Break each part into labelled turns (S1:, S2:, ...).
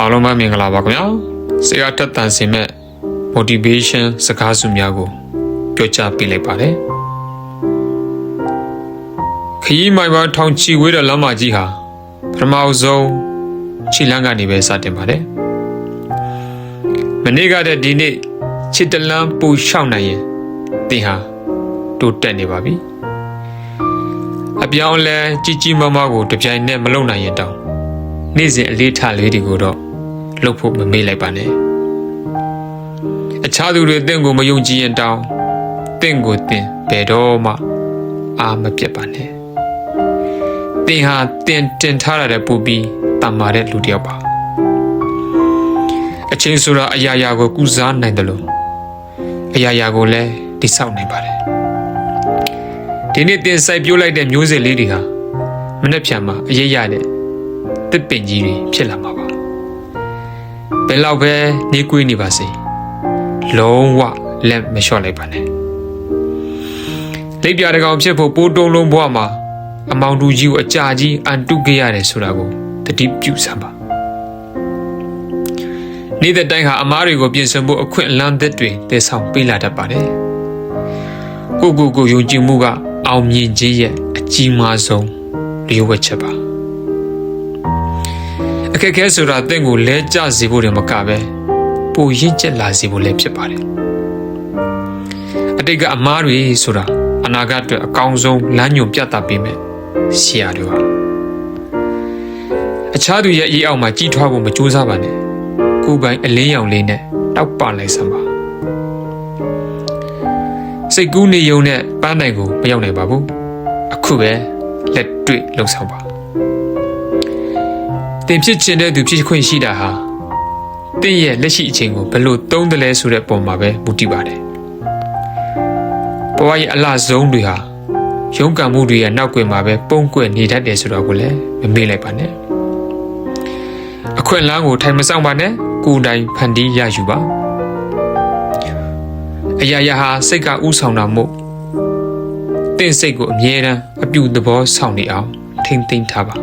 S1: အားလုံးပဲမင်္ဂလာပါခင်ဗျာဆရာတက်တန်စင်မဲ့ motivation စကားစုများကိုပြောကြားပေးလိုက်ပါတယ်ခရီးမိုင်ပါထောင်ချီဝေးတဲ့လမ်းမကြီးဟာပထမဆုံးခြေလမ်းကနေပဲစတင်ပါတယ်မနေ့ကတည်းကဒီနေ့ခြေတလမ်းပူလျှောက်နိုင်ရင်သင်ဟာတိုးတက်နေပါပြီအပြောင်းလဲကြီးမားမားကိုတပြိုင်နက်မလုပ်နိုင်ရင်တောင်နေ့စဉ်အလေးထားလေးတွေကိုတော့လုပ်ဖို့မမေ့လိုက်ပါနဲ့အခြားသူတွေတင့်ကိုမယုံကြည်ရင်တောင်တင့်ကိုတင်ဘယ်တော့မှအာမပြတ်ပါနဲ့တင်ဟာတင်ထားရတဲ့ပူပြီးတမ်းမာတဲ့လူတစ်ယောက်ပါအချင်းဆိုတာအရာရာကိုကုစားနိုင်တယ်လို့အရာရာကိုလည်းတိဆောက်နိုင်ပါတယ်ဒီနေ့တင်စိုက်ပြိုးလိုက်တဲ့မျိုးစေ့လေးတွေဟာမနှက်ဖြံမှာအရေးရတဲ့တစ်ပင်ကြီးတွေဖြစ်လာမှာပါဘယ်လောက်ပဲနေကွေးနေပါစေလုံးဝလက်မလျှော့လိုက်ပါနဲ့လက်ပြတကောင်ဖြစ်ဖို့ပိုးတုံးလုံးဘဝမှာအမောင်တူကြီးကိုအကြာကြီးအန်တုခဲ့ရတယ်ဆိုတာကိုတတိပြုစမ်းပါနေတဲ့တိုင်းဟာအမားတွေကိုပြင်ဆင်ဖို့အခွင့်အလမ်းသစ်တွေတည်ဆောင်ပေးလာတတ်ပါတယ်ကိုယုံကြည်မှုကအောင်မြင်ခြင်းရဲ့အကြီးမားဆုံးလျှို့ဝှက်ချက်ပါအခက်အခဲဆိုတာတင့်ကိုလဲကျစေဖို့တွေမကပဲပိုရင့်ကျက်လာစေဖို့လည်းဖြစ်ပါတယ်အတိတ်ကအမားတွေဆိုတာအနာဂတ်အတွက်အကောင်းဆုံးလမ်းညွှန်ပြသပေးမယ်ဆရာတွေပါအခြားသူရဲ့အေးအောက်မှာကြီးထွားဖို့မကြိုးစားပါနဲ့ကိုယ်ပိုင်အလင်းရောင်လေးနဲ့တောက်ပလိုက်စမ်းပါစိတ်ကူးနေုံနဲ့ပန်းနိုင်ကိုမရောက်နိုင်ပါဘူးအခုပဲလက်တွေ့လှုပ်ဆောင်ပါတင်ဖြစ်ခြင်းတဲ့သူဖြစ်ခွင့်ရှိတာဟာတင့်ရဲ့လက်ရှိအချိန်ကိုဘယ်လိုသုံးတယ်လဲဆိုတဲ့ပုံမှာပဲမူတည်ပါတယ်ဘဝရဲ့အလှဆုံးတွေဟာရုန်းကန်မှုတွေရဲ့နောက်ွယ်မှာပဲပုံကွယ်နေတတ်တယ်ဆိုတော့ကိုလည်းမမေ့လိုက်ပါနဲ့အခွင့်အလမ်းကိုထိုင်မဆောင်ပါနဲ့ကိုယ်တိုင်ဖန်တီးရယူပါအရာရာဟာစိတ်ကဥဆောင်တာမို့တင့်စိတ်ကိုအမြဲတမ်းအပြုသဘောဆောင်နေအောင်ထိမ့်သိမ်းထားပါ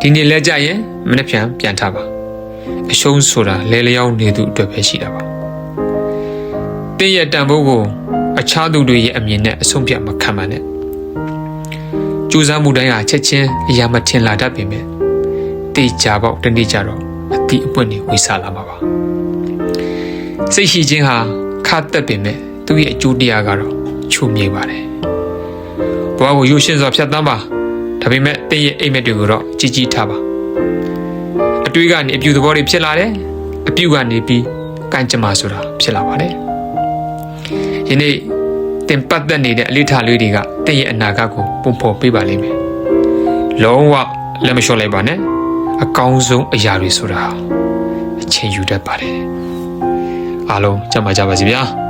S1: ဒီနေ့လဲကြရင်မနေ့ပြန်ထားပါအရှုံးဆိုတာလဲလျောင်းနေသူအတွက်ပဲရှိတာပါတင့်ရဲ့တန်ဖိုးကိုအခြားသူတွေရဲ့အမြင်နဲ့အဆုံးဖြတ်မခံပါနဲ့ကြိုးစားမှုတိုင်းဟာချက်ချင်းအရာမထင်လာတတ်ပေမဲ့တေချာပေါက်တနေ့ကြတော့အတိအပွင့်တွေဝေစားလာမှာပါစိတ်ရှိခြင်းဟာခါတက်ပေမဲ့သူ့ရဲ့အကျိုးတရားကတော့ချုံမြိတ်ပါတယ်ဘဝကိုရိုးရှင်းစွာဖြတ်သန်းပါဒါပေမဲ့တင့်ရဲ့အိမ်မက်တွေကိုတော့ကြီးထားပါအတွေးကနေအပြူသဘောတွေဖြစ်လာတယ်အပြူကနေပြီးကံကြမ္မာဆိုတာဖြစ်လာပါတယ်ယနေ့တင်ပတ်သက်နေတဲ့အလေးထားလေးတွေကတင့်ရဲ့အနာဂတ်ကိုပုံဖော်ပေးပါလိမ့်မယ်လုံးဝလက်မလျှော့လိုက်ပါနဲ့အကောင်းဆုံးအရာတွေဆိုတာအချိန်ယူတတ်ပါတယ်အားလုံးကြမှာကြပါစေဗျာ